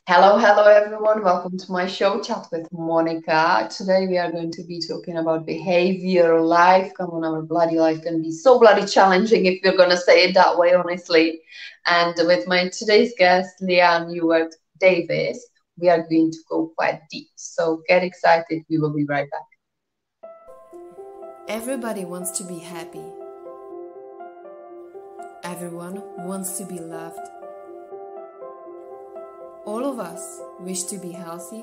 Hello everyone. Welcome to my show, Chat with Monica. Today we are going to be talking about behavior. Life, come on, our bloody life can be so bloody challenging if you're gonna say it that way, honestly. And with my today's guest, Leanne Ewart-Davis, we are going to go quite deep. So get excited. We will be right back. Everybody wants to be happy. Everyone wants to be loved. All of us wish to be healthy.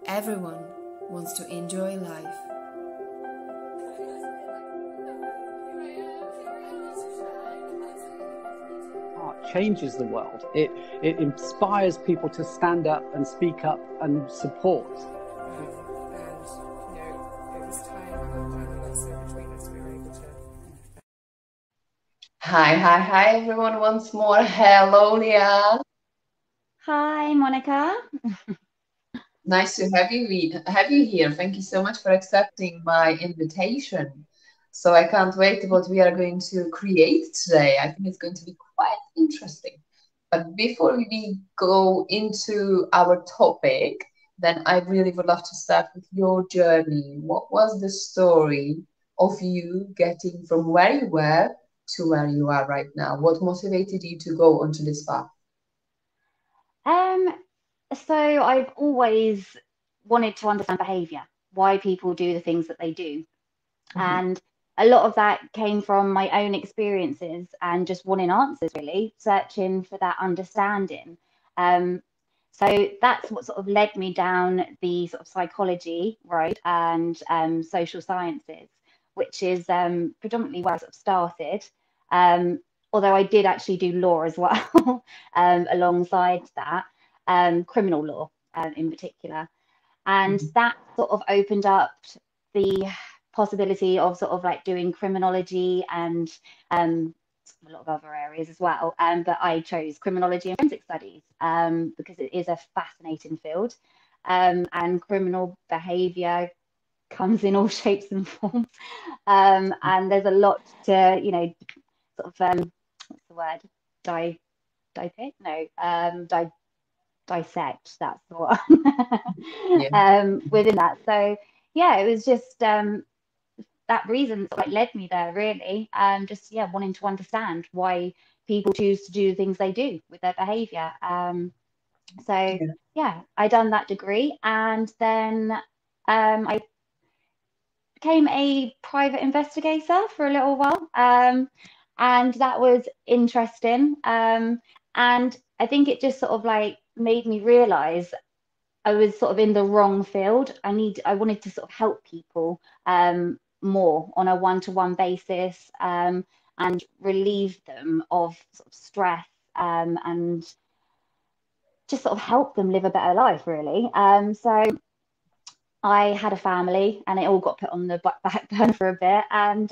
Everyone wants to enjoy life. Art changes the world. It inspires people to stand up and speak up and support. Hi everyone once more. Hello, Leanne. Hi, Monica. Nice to have you here. Thank you so much for accepting my invitation. So I can't wait what we are going to create today. I think it's going to be quite interesting. But before we go into our topic, then I really would love to start with your journey. What was the story of you getting from where you were to where you are right now? What motivated you to go onto this path? So I've always wanted to understand behavior, why people do the things that they do. And a lot of that came from my own experiences and just wanting answers, really, searching for that understanding. So that's what sort of led me down the sort of psychology road and social sciences, which is predominantly where I sort of started. Although I did actually do law as well, alongside that, criminal law in particular. And that sort of opened up the possibility of sort of like doing criminology and a lot of other areas as well. But I chose criminology and forensic studies because it is a fascinating field. And criminal behaviour comes in all shapes and forms. And there's a lot to, sort of, what's the word? Dissect, that's the one. Within that. So yeah, it was just that reason that led me there, really. Just wanting to understand why people choose to do the things they do with their behavior. So I done that degree, and then I became a private investigator for a little while, and that was interesting. And I think it just sort of like made me realize I was sort of in the wrong field. I wanted to sort of help people more on a one-to-one basis, and relieve them of sort of stress, and just sort of help them live a better life, really. So I had a family, and it all got put on the back burner for a bit, and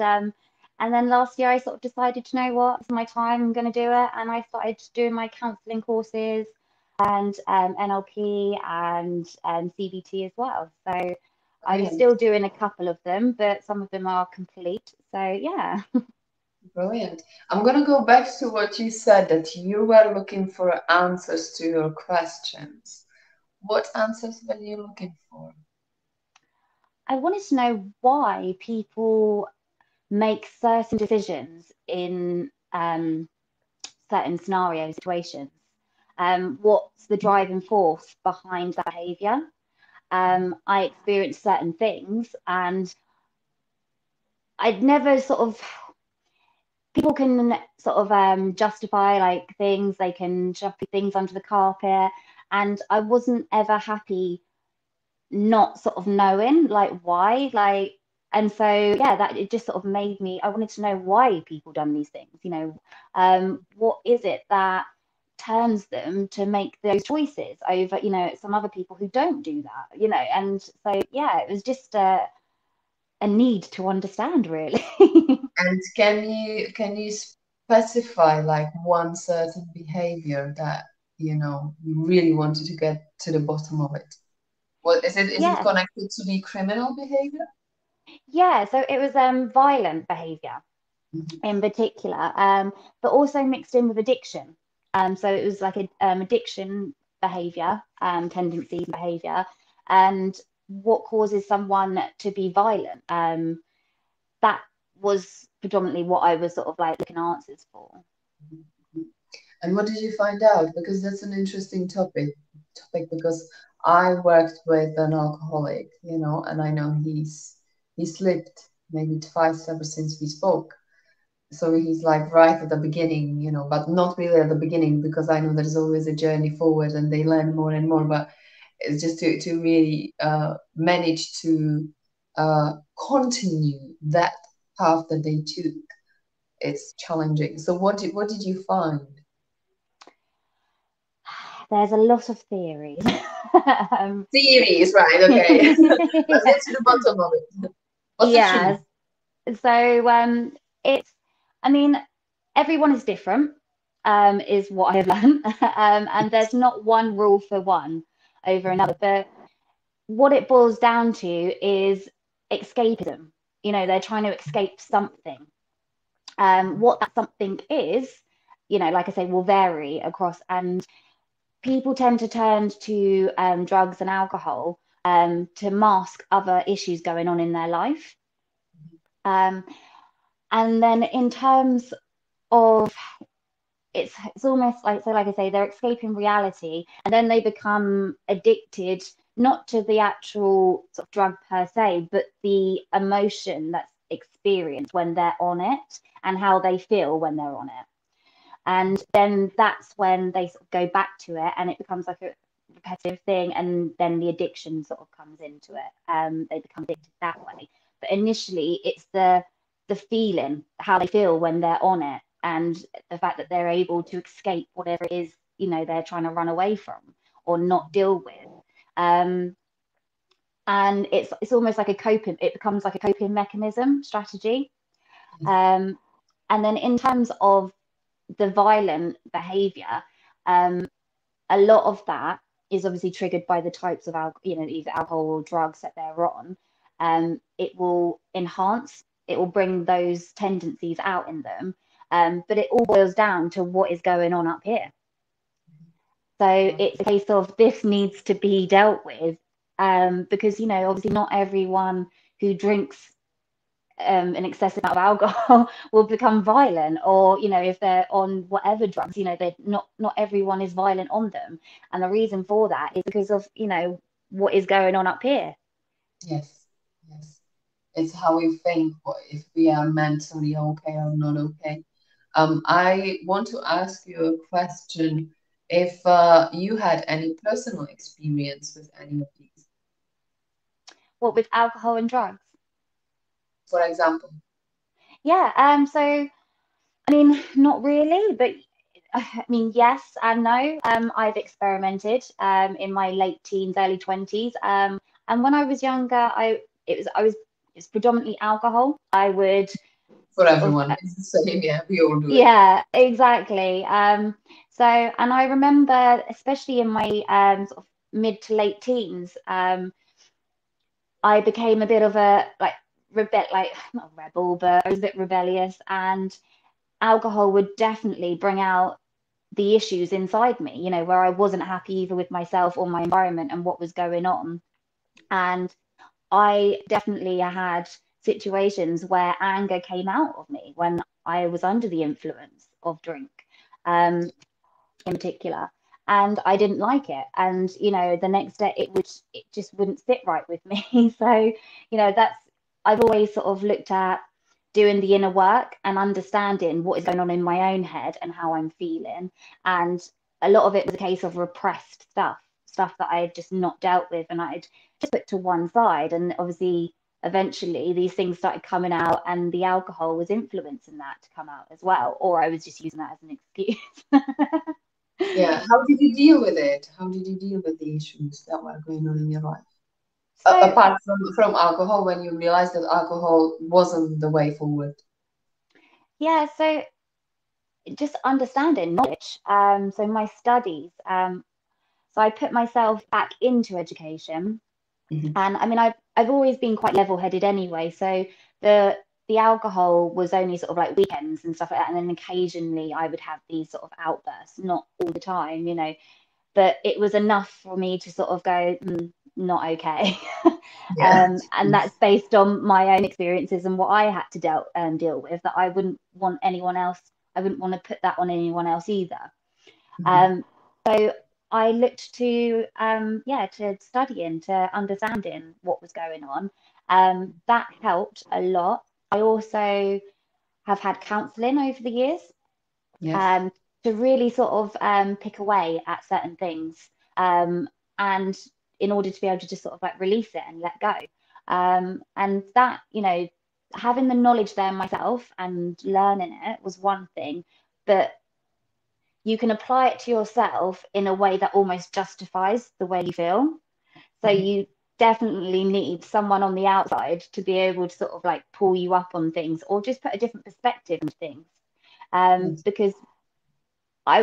then last year I sort of decided, you know what, it's my time, I'm going to do it, and I started doing my counselling courses and NLP and CBT as well. So I'm still doing a couple of them, but some of them are complete. So yeah. Brilliant. I'm going to go back to what you said, that you were looking for answers to your questions. What answers were you looking for? I wanted to know why people make certain decisions in certain scenario situations. What's the driving force behind that behavior? I experienced certain things, and I'd never sort of, people can sort of justify like things, they can shove things under the carpet, and I wasn't ever happy not sort of knowing like why, like, and so that it just sort of made me, I wanted to know why people done these things, what is it that turns them to make those choices over some other people who don't do that, and so it was just a need to understand, really. And can you specify like one certain behavior that you really wanted to get to the bottom of it? What is it? Is it connected to the criminal behavior? So it was violent behavior in particular, but also mixed in with addiction. So it was like a addiction behavior, tendency behavior, and what causes someone to be violent. That was predominantly what I was sort of like looking answers for. And what did you find out? Because that's an interesting topic because I worked with an alcoholic, you know, and I know he slipped maybe twice ever since we spoke. So he's like right at the beginning, you know, but not really at the beginning because I know there's always a journey forward and they learn more and more. But it's just to really manage to continue that path that they took. It's challenging. So what did you find? There's a lot of theories. Theories, right? Okay. Let's get to the bottom of it. What's the truth? So it's, I mean, everyone is different, is what I have learned. And there's not one rule for one over another. But what it boils down to is escapism. You know, they're trying to escape something. What that something is, you know, like I say, will vary across. And people tend to turn to drugs and alcohol to mask other issues going on in their life. And then in terms of it's almost like, so like I say, they're escaping reality and then they become addicted, not to the actual sort of drug per se, but the emotion that's experienced when they're on it and how they feel when they're on it. And then that's when they sort of go back to it and it becomes like a repetitive thing, and then the addiction sort of comes into it. They become addicted that way. But initially it's the feeling, how they feel when they're on it, and the fact that they're able to escape whatever it is, you know, they're trying to run away from or not deal with. And it's almost like it becomes like a coping mechanism strategy. And then in terms of the violent behavior, a lot of that is obviously triggered by the types of either alcohol or drugs that they're on. It will bring those tendencies out in them. But it all boils down to what is going on up here. So it's a case of this needs to be dealt with, because, you know, obviously not everyone who drinks an excessive amount of alcohol will become violent, or, you know, if they're on whatever drugs, you know, they're not everyone is violent on them. And the reason for that is because of, you know, what is going on up here. Yes, yes. It's how we think, if we are mentally okay or not okay. I want to ask you a question. If you had any personal experience with any of these, What with alcohol and drugs? for example. Yeah. So, I mean, not really, but I mean, yes and no. I've experimented in my late teens, early 20s. And when I was younger, it's predominantly alcohol. I would For sort of, everyone, it's the same. Yeah, we all do it. yeah, exactly. And I remember, especially in my sort of mid to late teens, I became a bit of a not a rebel, but I was a bit rebellious, and alcohol would definitely bring out the issues inside me, you know, where I wasn't happy either with myself or my environment and what was going on. And I definitely had situations where anger came out of me when I was under the influence of drink, in particular. And I didn't like it. And, you know, the next day it just wouldn't sit right with me. So, you know, I've always sort of looked at doing the inner work and understanding what is going on in my own head and how I'm feeling. And a lot of it was a case of repressed stuff that I had just not dealt with and I'd just put to one side. And obviously, eventually, these things started coming out, and the alcohol was influencing that to come out as well. Or I was just using that as an excuse. Yeah. How did you deal with it? How did you deal with the issues that were going on in your life? So, Apart from alcohol, when you realized that alcohol wasn't the way forward. yeah, so just understanding knowledge. So my studies. So I put myself back into education, Mm-hmm. and I mean I've always been quite level-headed anyway. So the the alcohol was only sort of like weekends and stuff like that. And then occasionally I would have these sort of outbursts, not all the time, you know, but it was enough for me to sort of go, not okay. Yeah. And that's based on my own experiences and what I had to deal with, that I wouldn't want anyone else, I wouldn't want to put that on anyone else either. So I looked to to studying, to understanding what was going on. That helped a lot. I also have had counselling over the years, Yes. to really sort of pick away at certain things, and in order to be able to just sort of like release it and let go. And that, you know, having the knowledge there myself and learning it was one thing, but you can apply it to yourself in a way that almost justifies the way you feel. So you definitely need someone on the outside to be able to sort of like pull you up on things, or just put a different perspective on things. Yes. Because I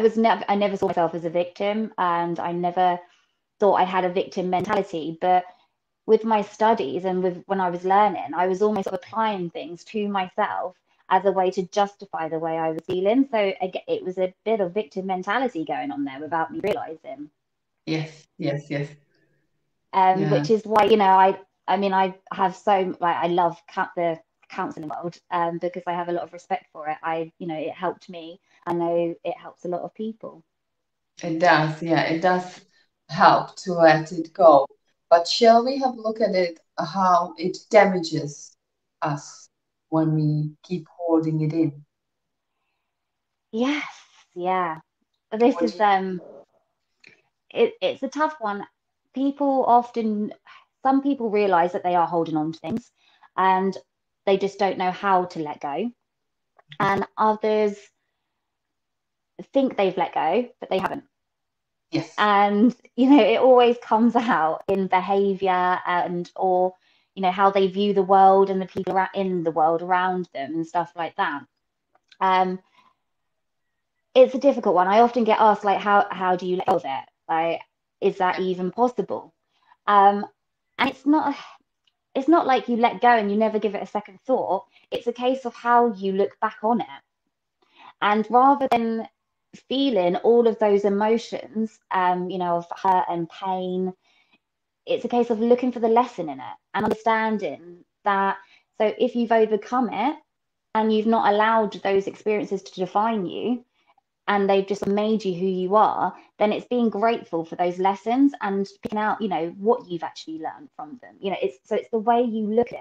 never saw myself as a victim, and I never thought I had a victim mentality. But with my studies and with when I was learning, I was almost sort of applying things to myself as a way to justify the way I was feeling. So it was a bit of victim mentality going on there without me realizing. Yes. Yes. Yes. Yeah. Which is why, you know, I mean, I have so, like, I love the counseling world, because I have a lot of respect for it. You know, it helped me. I know it helps a lot of people. It does. Yeah. It does help to let it go. But shall we have a look at it, how it damages us when we keep holding it in? Yes, yeah. This What do is you it's a tough one. People often, some people realize that they are holding on to things, and they just don't know how to let go. And others think they've let go, but they haven't. Yes. And, you know, it always comes out in behavior, and or, you know, how they view the world and the people in the world around them and stuff like that. Um, it's a difficult one. I often get asked, like, how do you let go of it? Like, is that even possible? Um, and it's not like you let go and you never give it a second thought. It's a case of how you look back on it. And rather than feeling all of those emotions, you know, of hurt and pain, it's a case of looking for the lesson in it and understanding that. So if you've overcome it and you've not allowed those experiences to define you, and they've just made you who you are, then it's being grateful for those lessons and picking out, you know, what you've actually learned from them. You know, it's the way you look at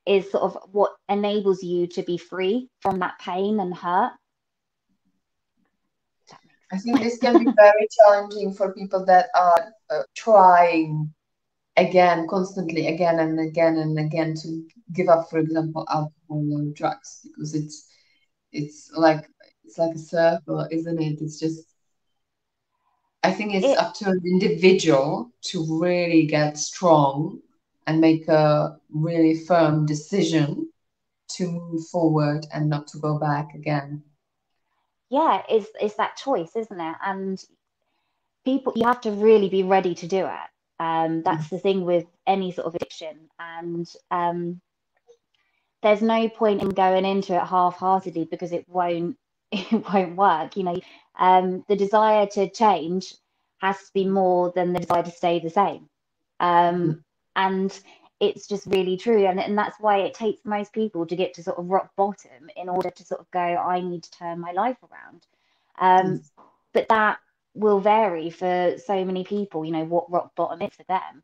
it is sort of what enables you to be free from that pain and hurt. That I makes think this can be very challenging for people that are trying again, constantly, again and again and again to give up, for example, alcohol or drugs, because it's like it's like a circle, isn't it? It's just I think it's it. up to an individual to really get strong and make a really firm decision to move forward and not to go back again. Yeah, it's that choice, isn't it? And people, you have to really be ready to do it. That's the thing with any sort of addiction, and there's no point in going into it half-heartedly, because it won't it won't work. You know, the desire to change has to be more than the desire to stay the same. Mhm. And it's just really true, and that's why it takes most people to get to sort of rock bottom in order to sort of go, I need to turn my life around. Um, Yes. but that will vary for so many people, you know, what rock bottom is for them.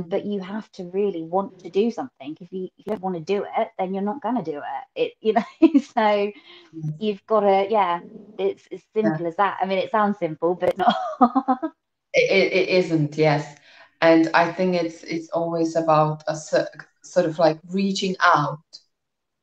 But you have to really want to do something. If you don't want to do it, then you're not going to do it. You know, so Yes. you've got to, yeah, it's as Yeah. simple as that. I mean, it sounds simple, but it's not. It isn't, yes. And I think it's always about a sort of like reaching out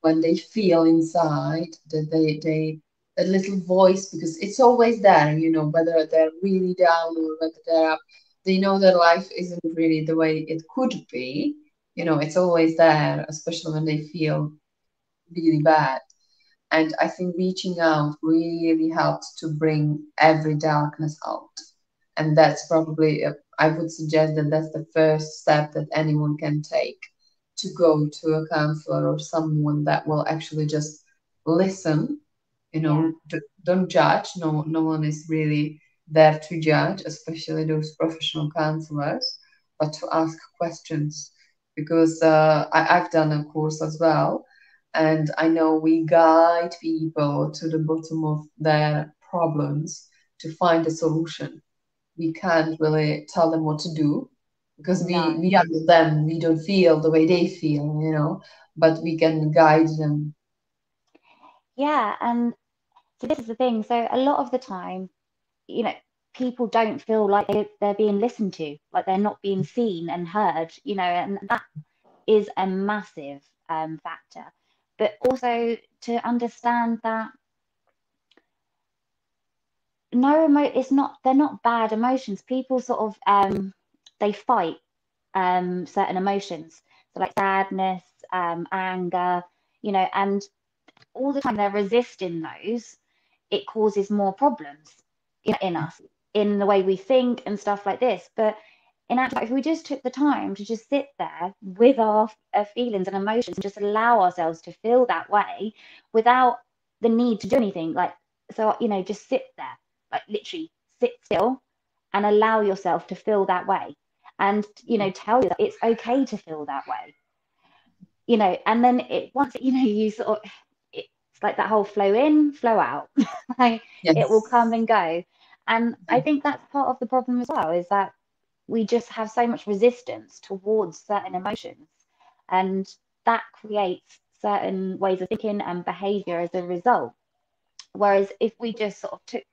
when they feel inside that they that little voice, because it's always there, you know, whether they're really down or whether they're up, they know that life isn't really the way it could be. You know, it's always there, especially when they feel really bad. And I think reaching out really helps to bring every darkness out. And that's probably, I would suggest that that's the first step that anyone can take. to go to a counselor or someone that will actually just listen, don't judge. No one is really there to judge, especially those professional counselors, but to ask questions. Because I've done a course as well, and I know we guide people to the bottom of their problems to find a solution. We can't really tell them what to do because we are with them. We don't feel the way they feel, but we can guide them. Yeah, and so this is the thing. So a lot of the time, people don't feel like they're being listened to, like they're not being seen and heard, and that is a massive factor. But also to understand that they're not bad emotions. People sort of they fight certain emotions, so like sadness, anger, and all the time they're resisting those. It causes more problems in us, in the way we think and stuff like this. But in actual fact, if we just took the time to just sit there with our feelings and emotions and just allow ourselves to feel that way without the need to do anything, just sit there, like literally sit still and allow yourself to feel that way, and tell you that it's okay to feel that way, and then once you sort of, it's like that whole flow in, flow out. Like it will come and go. And I think that's part of the problem as well, is that we just have so much resistance towards certain emotions, and that creates certain ways of thinking and behavior as a result. Whereas if we just sort of took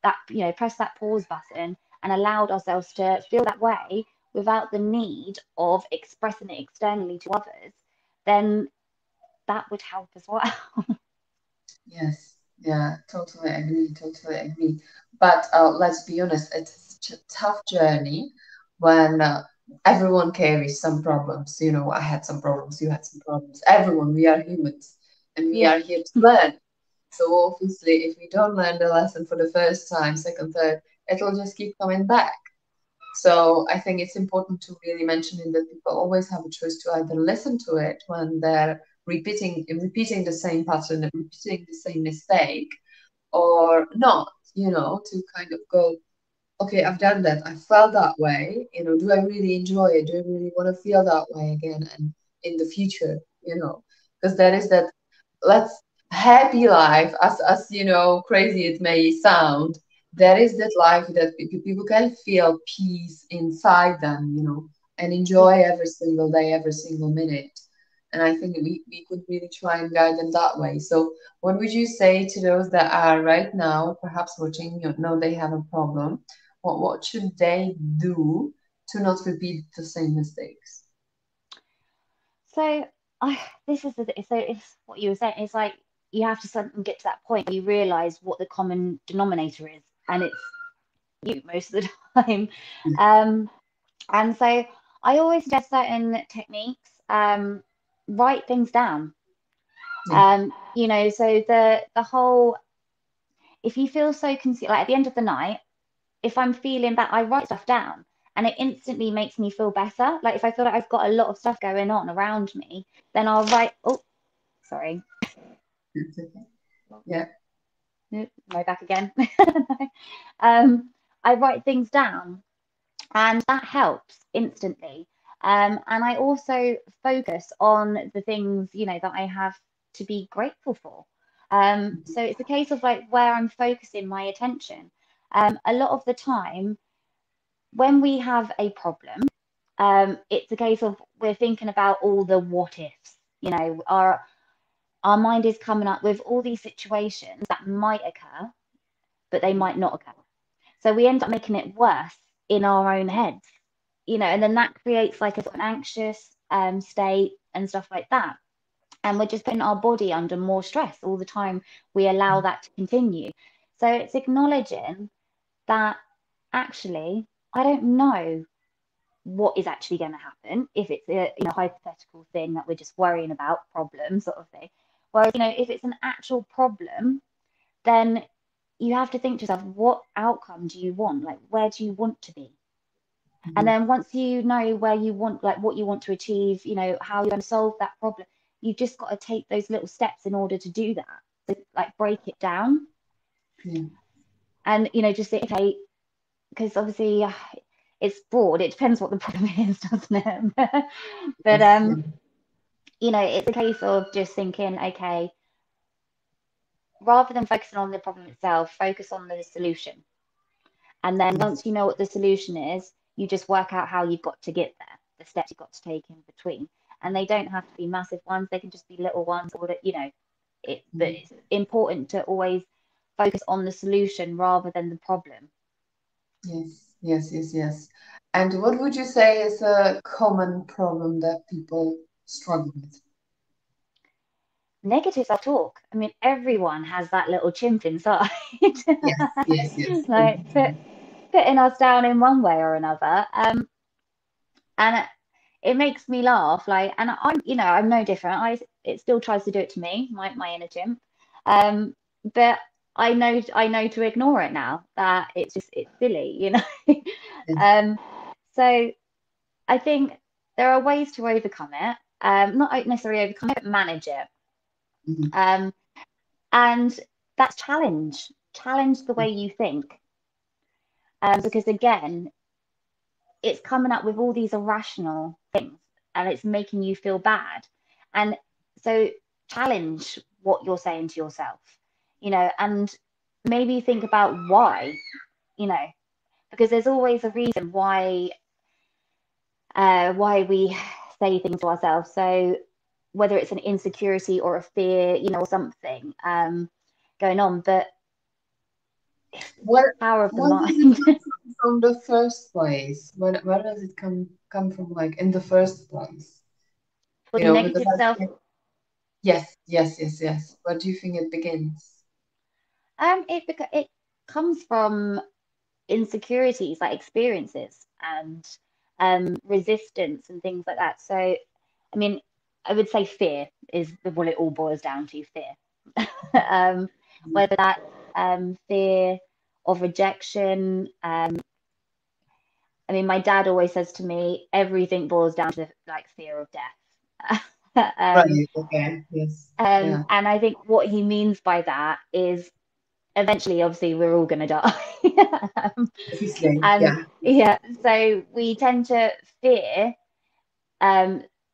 that, press that pause button and allowed ourselves to feel that way without the need of expressing it externally to others, then that would help as well. Yes, yeah, totally agree, totally agree. But let's be honest, it's such a tough journey when everyone carries some problems. I had some problems, you had some problems. Everyone, we are humans, and we Yeah. are here to learn. So obviously, if we don't learn the lesson for the first time, second, third, it'll just keep coming back. So I think it's important to really mention it that people always have a choice to either listen to it when they're repeating the same pattern and repeating the same mistake, or not, to kind of go, okay, I've done that. I felt that way. Do I really enjoy it? Do I really want to feel that way again and in the future? Because there is that let's happy life, as crazy it may sound. There is that life that people can feel peace inside them, and enjoy every single day, every single minute. And I think we could really try and guide them that way. So, what would you say to those that are right now perhaps watching, know they have a problem? What should they do to not repeat the same mistakes? So this is so it's what you were saying. It's like you have to suddenly get to that point where you realize what the common denominator is, and it's you most of the time. Um, and so I always suggest certain techniques. Write things down. So the whole, if you feel so consumed, like at the end of the night, if I'm feeling bad, I write stuff down, and it instantly makes me feel better. Like if I feel like I've got a lot of stuff going on around me, then I'll write. Oh, sorry. It's okay. Yeah. Nope, no, back again. I write things down, and that helps instantly. And I also focus on the things, that I have to be grateful for. So it's a case of like where I'm focusing my attention. A lot of the time, when we have a problem, it's a case of we're thinking about all the what ifs. Our mind is coming up with all these situations that might occur, but they might not occur. So we end up making it worse in our own heads, and then that creates like a sort of anxious state and stuff like that. And we're just putting our body under more stress all the time we allow that to continue. So it's acknowledging that actually, I don't know what is actually going to happen if it's a hypothetical thing that we're just worrying about, problem sort of thing. Whereas, if it's an actual problem, then you have to think to yourself, what outcome do you want? Like, where do you want to be? And then once you know where you want, like what you want to achieve, you know, how you're going to solve that problem, you've just got to take those little steps in order to do that. So, like, break it down. Yeah. And, you know, just say, okay, because obviously it's broad. It depends what the problem is, doesn't it? But, Yes, you know, it's a case of just thinking, okay, rather than focusing on the problem itself, focus on the solution. And then once you know what the solution is, you just work out how you've got to get there, the steps you've got to take in between. And they don't have to be massive ones, they can just be little ones, or, you know, but it's important to always focus on the solution rather than the problem. yes, yes, yes, yes. And what would you say is a common problem that people struggle with? Negative self-talk. I mean, everyone has that little chimp inside. Yes, yes, yes. Like putting us down in one way or another. And it makes me laugh. Like, and I'm, you know, I'm no different. It still tries to do it to me, my inner chimp. But I know to ignore it now. That it's silly, you know. Yes. So I think there are ways to overcome it. Not necessarily overcome it, but manage it. Mhm. And that's challenge the way you think. Because again, it's coming up with all these irrational things and it's making you feel bad. And so challenge what you're saying to yourself, you know, and maybe think about why, you know, because there's always a reason why we say things to ourselves. So whether it's an insecurity or a fear, you know, or something going on, but Where power of the where does it mind. come from the first place? Where does it come from, like in the first place? For You the know, because negative I self, think yes, yes, yes, yes. Where do you think it begins? it comes from insecurities, like experiences and resistance and things like that. So, I mean, I would say fear is what it all boils down to, fear. Whether that's fear of rejection. I mean, my dad always says to me, everything boils down to like fear of death. um, Right, okay, yes. Yeah. and I think what he means by that is eventually, obviously, we're all going to die. um, Obviously, and yeah. yeah, so we tend to fear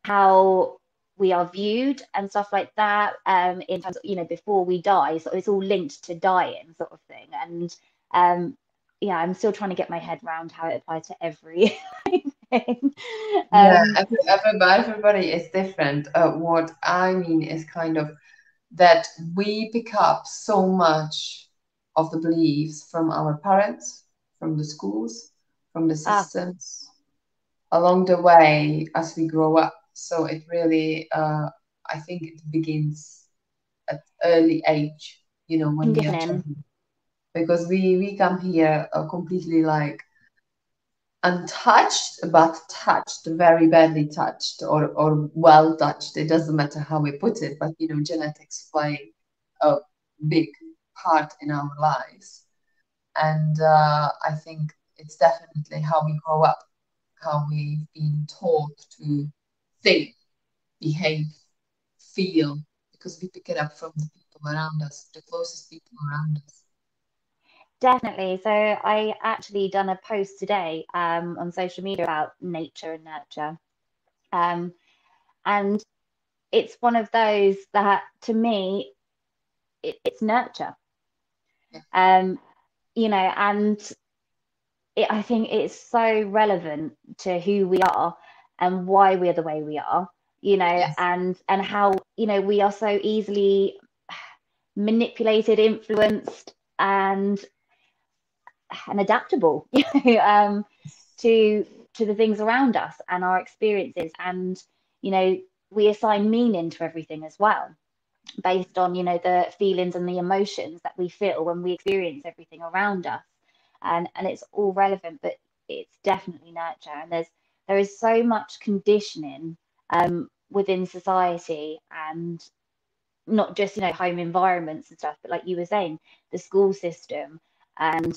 how we are viewed and stuff like that in terms of, you know, before we die. So it's all linked to dying, sort of thing. And yeah, I'm still trying to get my head around how it applies to everything. Yeah, um, everybody is different. What I mean is kind of that we pick up so much of the beliefs from our parents, from the schools, from the ah, systems along the way as we grow up. So it really, I think it begins at early age, you know, when we are conditioning. children, because we come here completely like untouched, but touched, very badly touched, or well touched. It doesn't matter how we put it, but you know, genetics play a big part in our lives. And I think it's definitely how we grow up, how we've been taught to think, behave, feel, because we pick it up from the people around us, the closest people around us. Definitely. So I actually done a post today on social media about nature and nurture. Um, and it's one of those that to me it's nurture. Yeah. um you know, and I think it's so relevant to who we are and why we're the way we are, you know, Yes. and how, you know, we are so easily manipulated, influenced, and adaptable, you know, to the things around us and our experiences. And you know, we assign meaning to everything as well, based on, you know, the feelings and the emotions that we feel when we experience everything around us. And it's all relevant, but it's definitely nurture. And there is so much conditioning within society, and not just, you know, home environments and stuff, but like you were saying, the school system, and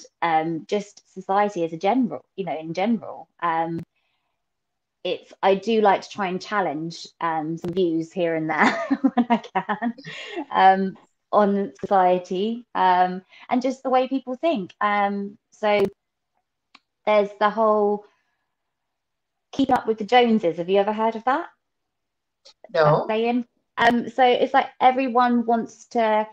just society as a general, in general. I do like to try and challenge some views here and there when I can, on society, and just the way people think. So there's the whole keeping up with the Joneses. Have you ever heard of that? No. That saying? So it's like everyone wants to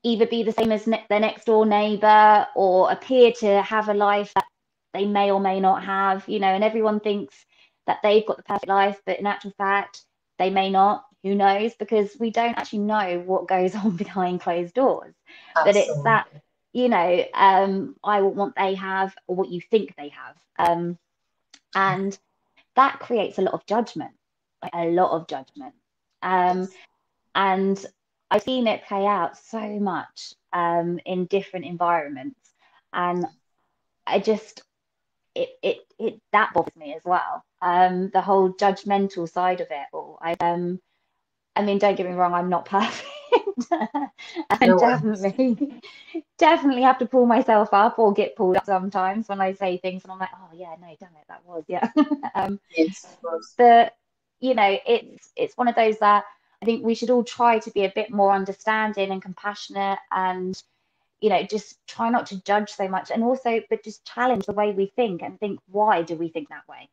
either be the same as their next door neighbor or appear to have a life that they may or may not have, and everyone thinks that they've got the perfect life, but in actual fact, they may not. Who knows? Because we don't actually know what goes on behind closed doors. Absolutely. But it's that, I want what they have or what you think they have. And that creates a lot of judgment, like a lot of judgment. Yes. And I've seen it play out so much in different environments. And I just, it that bothers me as well. The whole judgmental side of it all. I mean, don't get me wrong, I'm not perfect. I No, definitely have to pull myself up or get pulled up sometimes when I say things and I'm like, oh yeah, no, damn it, that was, yeah. yes, of course. But it's one of those that I think we should all try to be a bit more understanding and compassionate, and just try not to judge so much, and also but just challenge the way we think and think, why do we think that way?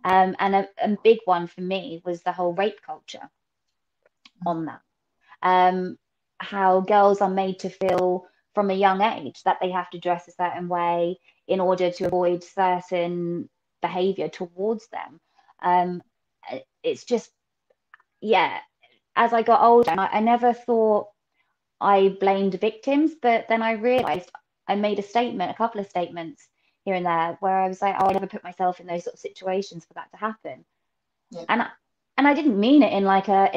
And a big one for me was the whole rape culture on that. How girls are made to feel from a young age that they have to dress a certain way in order to avoid certain behavior towards them. It's just, yeah, as I got older, I never thought I blamed victims, but then I realized I made a couple of statements here and there where I was like, oh, I never put myself in those sort of situations for that to happen. Yeah. And I didn't mean it in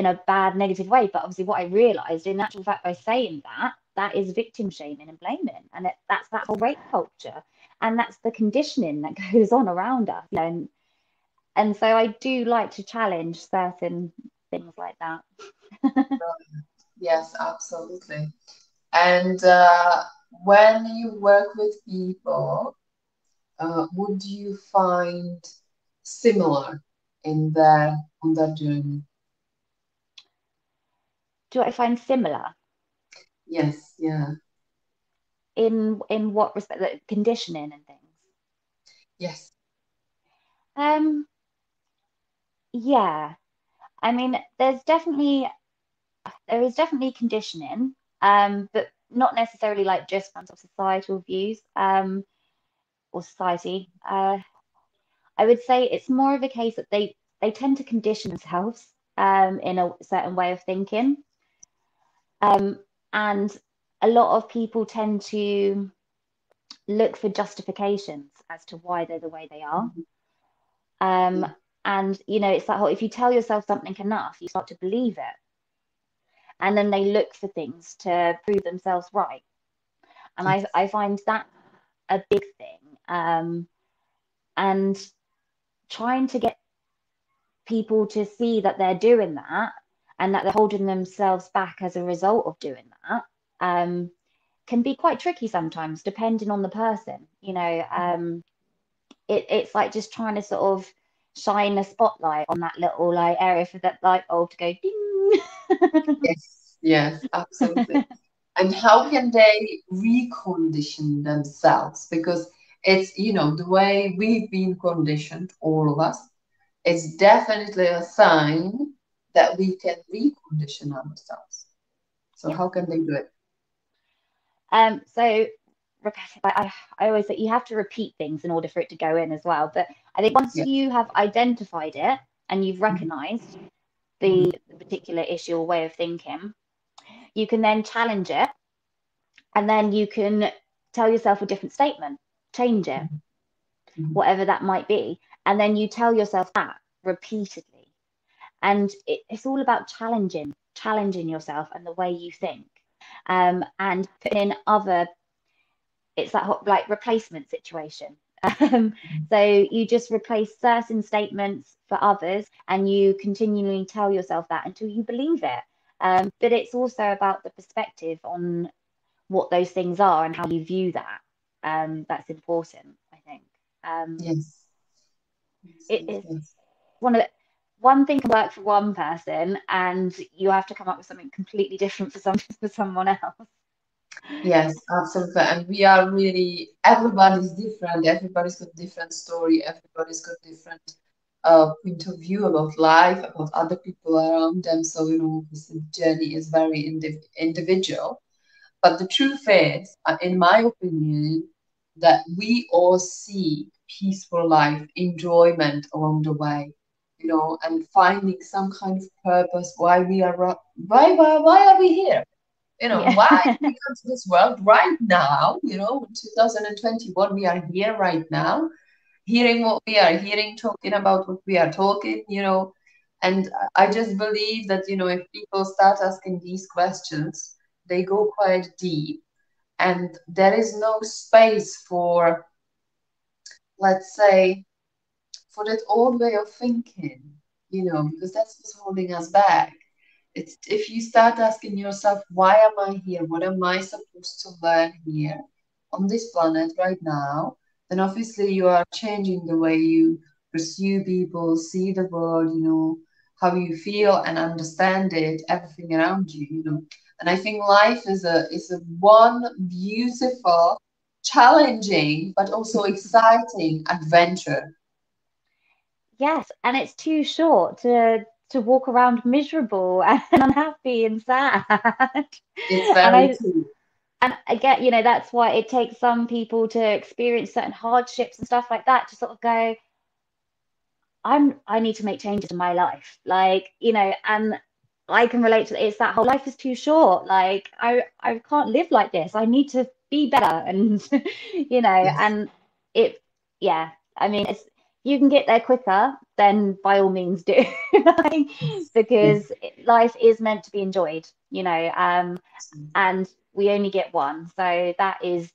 a bad negative way, but obviously what I realized in actual fact by saying that is victim shaming and blaming, and that's that whole rape culture, and that's the conditioning that goes on around us, and so I do like to challenge certain things like that. Yes, absolutely. And when you work with people, would you find similar on their journey? Do I find similar Yes, yeah, in what respect, like conditioning and things? yes. Yeah. I mean, there is definitely conditioning, but not necessarily like just from societal views, or society. I would say it's more of a case that they tend to condition themselves in a certain way of thinking, and a lot of people tend to look for justifications as to why they're the way they are. Yeah. And it's that whole, if you tell yourself something enough, you start to believe it, and then they look for things to prove themselves right. And Yes. I find that a big thing, and trying to get people to see that they're doing that and that they're holding themselves back as a result of doing that, can be quite tricky sometimes, depending on the person. It's like just trying to sort of shine a spotlight on that little like area for that light bulb to go ding. Yes, yes, absolutely. And how can they recondition themselves? Because it's, the way we've been conditioned, all of us, it's definitely a sign that we can recondition ourselves. So Yeah. how can they do it? So I always say you have to repeat things in order for it to go in as well. But I think once Yeah. you have identified it and you've recognized the particular issue or way of thinking, you can then challenge it, and then you can tell yourself a different statement, change it, Mhm. whatever that might be. And then you tell yourself that repeatedly. And it's all about challenging yourself and the way you think, and putting in it's that like replacement situation. So you just replace certain statements for others, and you continually tell yourself that until you believe it. But it's also about the perspective on what those things are and how you view that. That's important, I think. Yes. Yes, It yes, is yes. one thing can work for one person, and you have to come up with something completely different for someone else. Yes, absolutely. And we are really, everybody's different. Everybody's got different story. Everybody's got different point of view about life, about other people around them. So, this journey is very individual. But the truth is, in my opinion, that we all seek peaceful life, enjoyment along the way, and finding some kind of purpose why we are, why are we here? Yeah. Why did we come to this world right now? In 2021, we are here right now, hearing what we are hearing, talking about what we are talking. And I just believe that, if people start asking these questions, they go quite deep, and there is no space for, let's say, for that old way of thinking, because that's what's holding us back. It's if you start asking yourself, why am I here? What am I supposed to learn here on this planet right now? Then obviously you are changing the way you pursue people, see the world, how you feel and understand it, everything around you. And I think life is a one beautiful, challenging, but also exciting adventure. Yes, and it's too short to walk around miserable and unhappy and sad. It's And very true. I get, that's why it takes some people to experience certain hardships and stuff like that to sort of go, I need to make changes in my life. Like, and I can relate to it's that whole life is too short. Like I can't live like this. I need to be better. And Yes, and it yeah, I mean it's you can get there quicker, then by all means do. Like, yes, yes. because life is meant to be enjoyed, and we only get one. So that is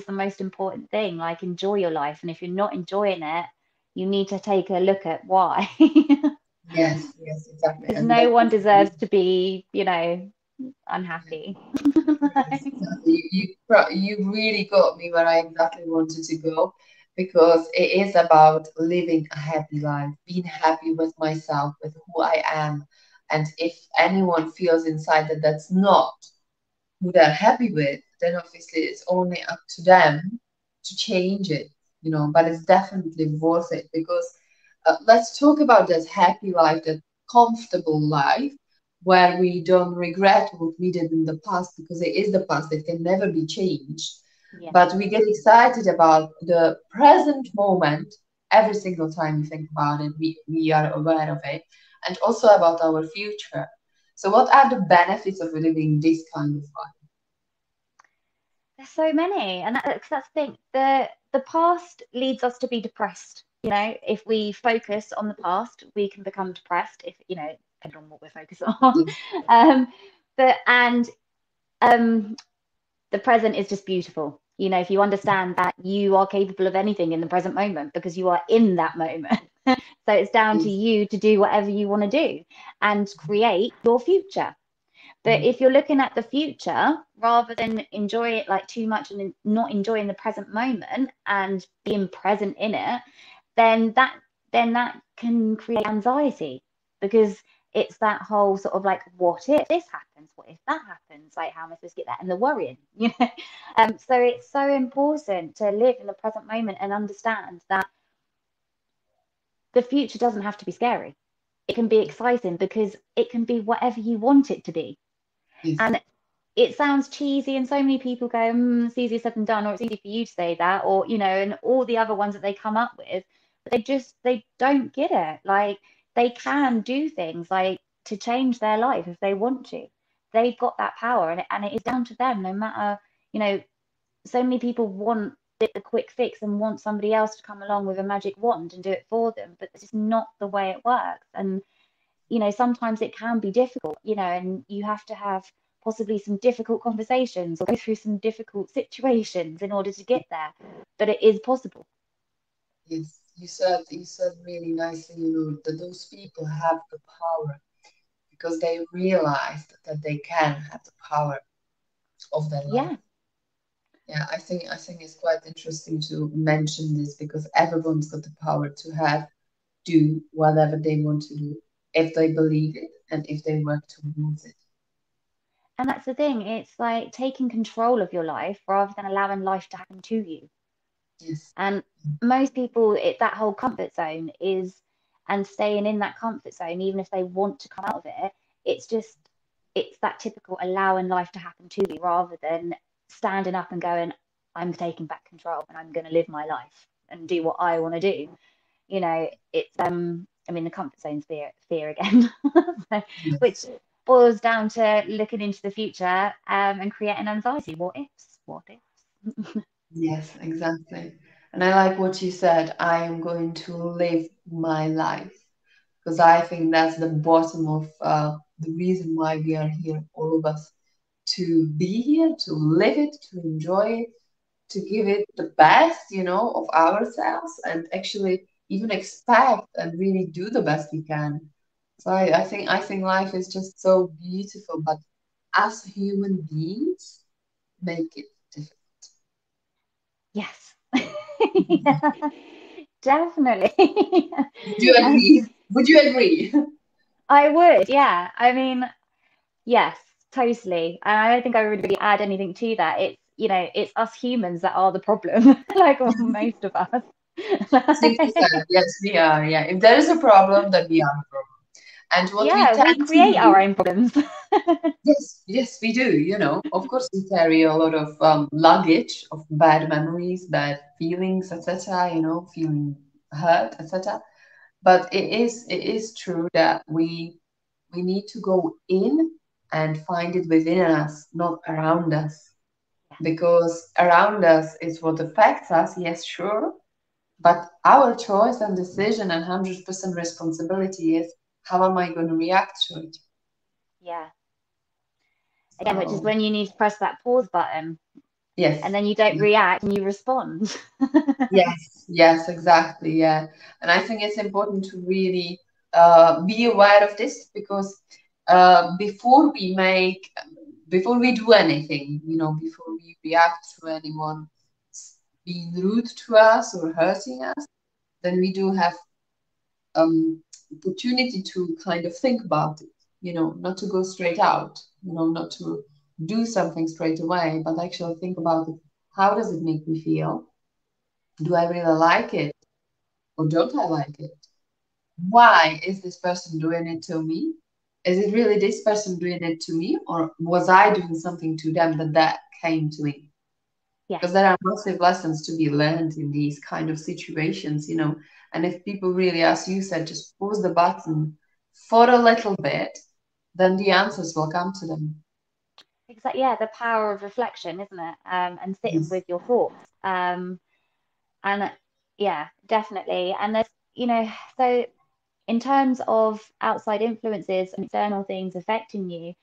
the most important thing. Like, enjoy your life. And if you're not enjoying it, you need to take a look at why. Yes, yes, exactly. Because And no that one is deserves to be, yeah, unhappy. yes, exactly. You really got me where I exactly wanted to go, because it is about living a happy life, being happy with myself, with who I am. And if anyone feels inside that that's not who they're happy with, then obviously it's only up to them to change it. But it's definitely worth it, because let's talk about that happy life, that comfortable life where we don't regret what we did in the past, because it is the past, it can never be changed. Yeah. But we get excited about the present moment every single time we think about it, we are aware of it, and also about our future. So, what are the benefits of living this kind of life? There's so many. And that's the thing. The past leads us to be depressed. If we focus on the past, we can become depressed if, depending on what we're focused on. Yes, Um, and um, the present is just beautiful. If you understand that you are capable of anything in the present moment because you are in that moment. So it's down to yes, you to do whatever you want to do and create your future. But mhm, if you're looking at the future rather than enjoy it like too much and not enjoying the present moment and being present in it, then that can create anxiety, because it's that whole sort of like, what if this happens? What if that happens? Like, how am I supposed to get that? And the worrying. So it's so important to live in the present moment and understand that the future doesn't have to be scary. It can be exciting because it can be whatever you want it to be. yes, And it sounds cheesy, and so many people go, it's easier said than done, or it's easy for you to say that, or, and all the other ones that they come up with, but they don't get it. Like, they can do things like to change their life if they want to. They've got that power, and it is down to them, no matter, you know, so many people want the quick fix and want somebody else to come along with a magic wand and do it for them, but it's just not the way it works. And sometimes it can be difficult, and you have to have possibly some difficult conversations or go through some difficult situations in order to get there. But it is possible. yes. You said really nicely, that those people have the power because they realized that they can have the power. of their life. Yeah. Yeah, I think it's quite interesting to mention this because everyone's got the power to do whatever they want to do if they believe it and if they work towards it. And that's the thing. It's like taking control of your life rather than allowing life to happen to you. Yes. And most people, that whole comfort zone is, and staying in that comfort zone, even if they want to come out of it, it's just, it's that typical allowing life to happen to you rather than standing up and going, I'm taking back control and I'm going to live my life and do what I want to do. You know, it's, I mean, the comfort zone's fear again, so, which Yes. boils down to looking into the future and creating anxiety. What ifs? What ifs? Yes, exactly. And I like what you said. I am going to live my life because I think that's the bottom of the reason why we are here, all of us, to be here, to live it, to enjoy it, to give it the best, of ourselves and actually even expect and really do the best we can. So I think life is just so beautiful, but as human beings, make it difficult. Yes. Yeah, definitely. Would you And agree? Would you agree? I would, yeah. I mean, yes, totally. And I don't think I would really add anything to that. It's, it's us humans that are the problem, like most of us. Simply said, yes, we are. Yeah, if there is a problem, then we are the problem. And what we Yeah, we tend to create our do, own problems. yes, yes, we do. Of course, we carry a lot of luggage of bad memories, bad feelings, etc. Feeling hurt, etc. But it is true that we need to go in and find it within us, not around us, because around us is what affects us. Yes, sure, but our choice and decision and 100% responsibility is how am I going to react to it? Yeah. Again, which is So, when you need to press that pause button and yes. then you don't react and you respond. Yes, yes, exactly. Yeah. And I think it's important to really be aware of this because before before we do anything, before we react to anyone being rude to us or hurting us, then we do have opportunity to kind of think about it, not to go straight out, not to do something straight away, but actually think about it. How does it make me feel? Do I really like it or don't I like it? Why is this person doing it to me? Is it really this person doing it to me, or was I doing something to them that came to me? Yes, Because there are massive lessons to be learned in these kind of situations. And if people really, as you said, just pause the button for a little bit, then the answers will come to them. exactly. Yeah, the power of reflection, isn't it? And sitting Yes. with your thoughts. And yeah, definitely. And there's, so in terms of outside influences and external things affecting you,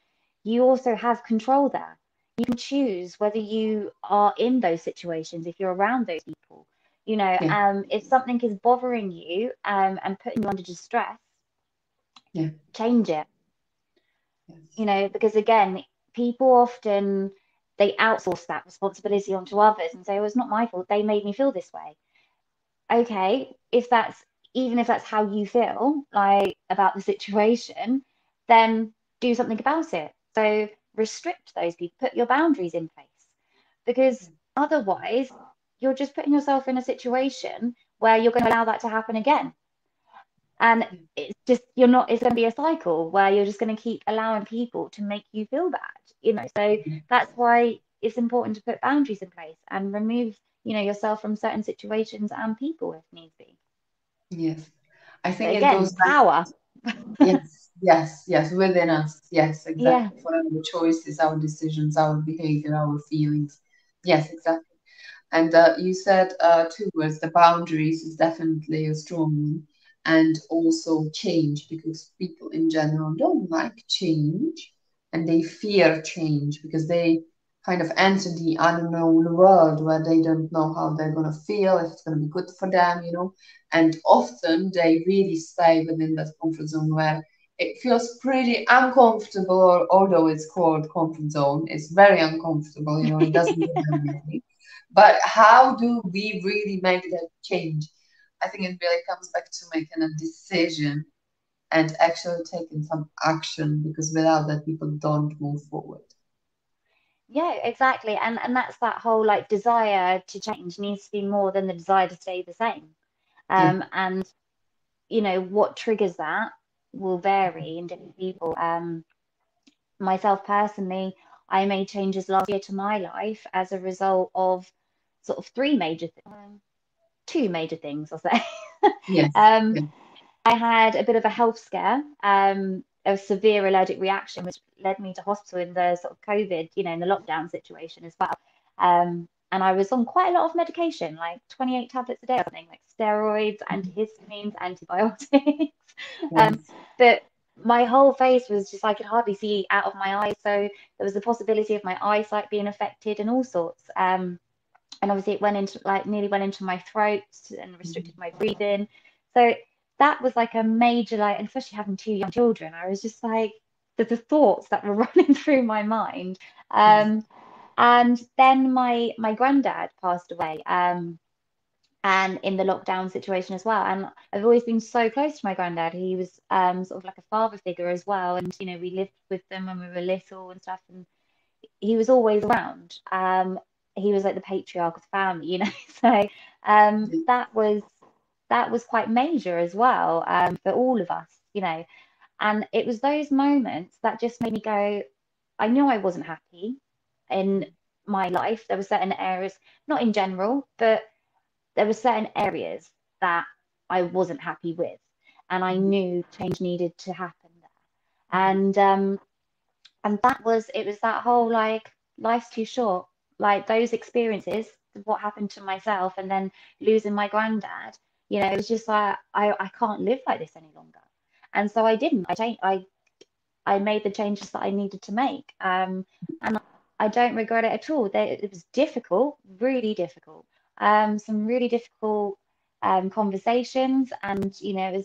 you also have control there. You can choose whether you are in those situations if you're around those people. Yeah. If something is bothering you and putting you under distress, Yeah. change it. Yes. Because again, people often they outsource that responsibility onto others and say, "Oh, it's not my fault. They made me feel this way." Okay, even if that's how you feel like about the situation, then do something about it. So restrict those people, put your boundaries in place, because otherwise you're just putting yourself in a situation where you're going to allow that to happen again. And it's just you're not it's going to be a cycle where you're just going to keep allowing people to make you feel bad. So that's why it's important to put boundaries in place and remove yourself from certain situations and people if needs be. Yes. I But think it again, goes back. power. Yes, yes, yes, within us. Yes, Yeah. exactly. For our choices, our decisions, our behavior, our feelings. Yes, exactly. And you said two words, the boundaries is definitely a strong one. And also change, because people in general don't like change and they fear change because they kind of enter the unknown world where they don't know how they're going to feel, if it's going to be good for them. And often they really stay within that comfort zone where it feels pretty uncomfortable, or although it's called comfort zone, it's very uncomfortable, you know, it doesn't give them anything. But how do we really make that change? I think it really comes back to making a decision and actually taking some action, because without that, people don't move forward. Yeah, exactly. And that's that whole like desire to change needs to be more than the desire to stay the same. Yeah. And you know what triggers that will vary in different people. Myself personally, I made changes last year to my life as a result of sort of two major things, I'll say. Yes. um, Yeah. I had a bit of a health scare, a severe allergic reaction, which led me to hospital in the sort of COVID, you know, in the lockdown situation as well. And I was on quite a lot of medication, like 28 tablets a day or something, like steroids, antihistamines, antibiotics. Yes. But my whole face was just, I could hardly see out of my eyes. So there was the possibility of my eyesight being affected and all sorts. And obviously it went into like nearly went into my throat and restricted my breathing. So that was like a major, like, and especially having two young children, I was just like the thoughts that were running through my mind. Yes. And then my granddad passed away, and in the lockdown situation as well. And I've always been so close to my granddad. He was sort of like a father figure as well. And you know, we lived with them when we were little and stuff. And he was always around. He was like the patriarch of the family, you know. So Yes. that was quite major as well, for all of us, you know. And it was those moments that just made me go, I knew I wasn't happy in my life. There were certain areas, not in general, but there were certain areas that I wasn't happy with, and I knew change needed to happen there. And that was it was that whole like life's too short. Like those experiences, what happened to myself, and then losing my granddad. You know, it was just like I can't live like this any longer. And so I didn't. I made the changes that I needed to make. And I don't regret it at all. It was difficult, really difficult. Some really difficult conversations, and you know,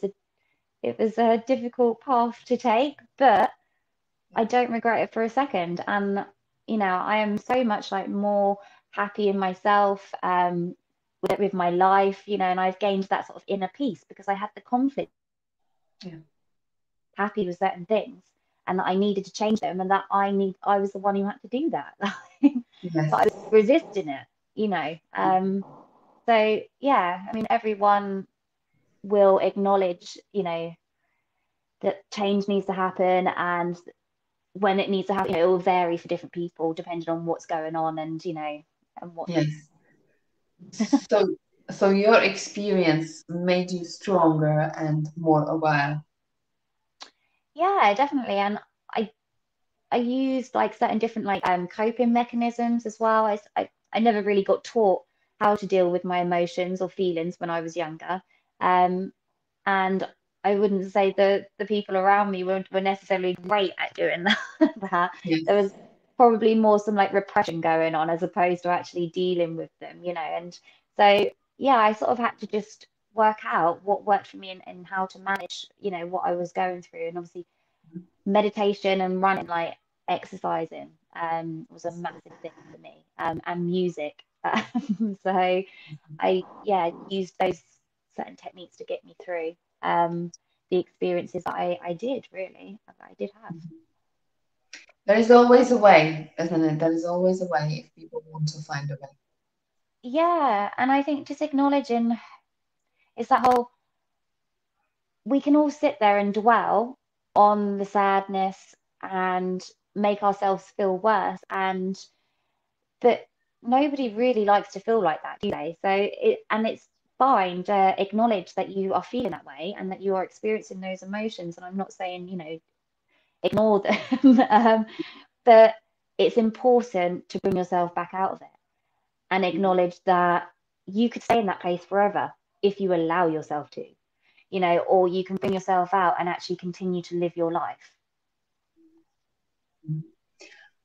it was a difficult path to take, but I don't regret it for a second. And you know, I am so much like more happy in myself, with my life, you know, and I've gained that sort of inner peace because I had the conflict Yeah. happy with certain things and that I needed to change them, and that I was the one who had to do that. But I Yes. was resisting it, you know. So yeah, I mean everyone will acknowledge, you know, that change needs to happen, and when it needs to happen, you know, it will vary for different people depending on what's going on and you know and what. Yes. So, so your experience made you stronger and more aware. Yeah, definitely. And I I used like certain different like coping mechanisms as well. I never really got taught how to deal with my emotions or feelings when I was younger. Um, and I wouldn't say the people around me were necessarily great at doing that. There Yes. was probably more some like repression going on as opposed to actually dealing with them, you know. And so yeah, I sort of had to just work out what worked for me and how to manage, you know, what I was going through. And obviously meditation and running, like exercising, was a massive thing for me, and music. So I used those certain techniques to get me through the experiences that I did really, that I did have. There is always a way, isn't it? There is always a way if people want to find a way. Yeah, and I think just acknowledging is that whole we can all sit there and dwell on the sadness and make ourselves feel worse, and but nobody really likes to feel like that, do they? So it's fine to acknowledge that you are feeling that way and that you are experiencing those emotions. And I'm not saying, you know, ignore them, but it's important to bring yourself back out of it and acknowledge that you could stay in that place forever if you allow yourself to, you know, or you can bring yourself out and actually continue to live your life.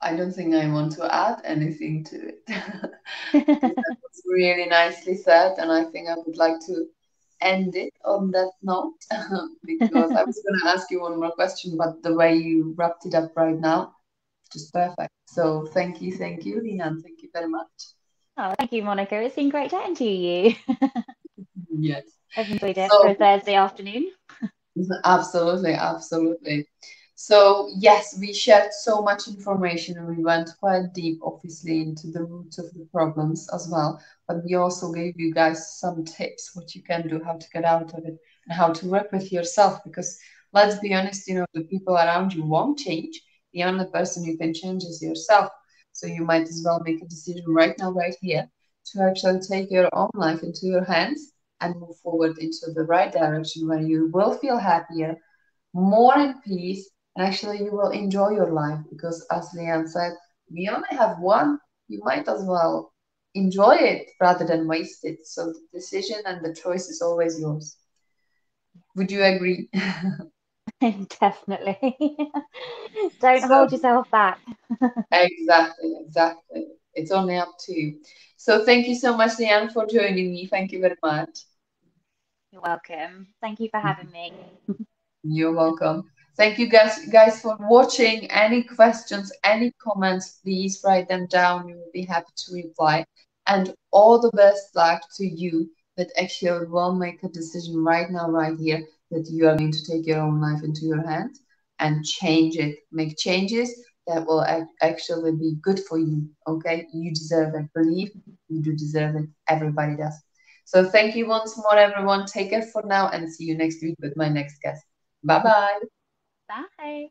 I don't think I want to add anything to it because that was really nicely said, and I think I would like to end it on that note because I was going to ask you one more question, but the way you wrapped it up right now, just perfect. So thank you, Leanne. Thank you very much. Oh, thank you, Monica. It's been great chatting to you. Yes. I've enjoyed it for So a Thursday afternoon. absolutely, absolutely. So, yes, we shared so much information and we went quite deep, obviously, into the roots of the problems as well. But we also gave you guys some tips what you can do, how to get out of it, and how to work with yourself. Because let's be honest, the people around you won't change. The only person you can change is yourself. So you might as well make a decision right now, right here, to actually take your own life into your hands and move forward into the right direction where you will feel happier, more in peace, and actually you will enjoy your life because, as Leanne said, we only have one. You might as well enjoy it rather than waste it. So the decision and the choice is always yours. Would you agree? Definitely. Don't So hold yourself back. exactly, exactly. It's only up to you. So thank you so much, Leanne, for joining me. Thank you very much. You're welcome. Thank you for having me. You're welcome. Thank you guys for watching. Any questions, any comments, please write them down. We will be happy to reply. And all the best luck to you that actually will make a decision right now, right here, that you are going to take your own life into your hands and change it. Make changes that will actually be good for you. Okay? You deserve it. Believe you do deserve it. Everybody does. So thank you once more, everyone. Take care for now and see you next week with my next guest. Bye bye. Bye.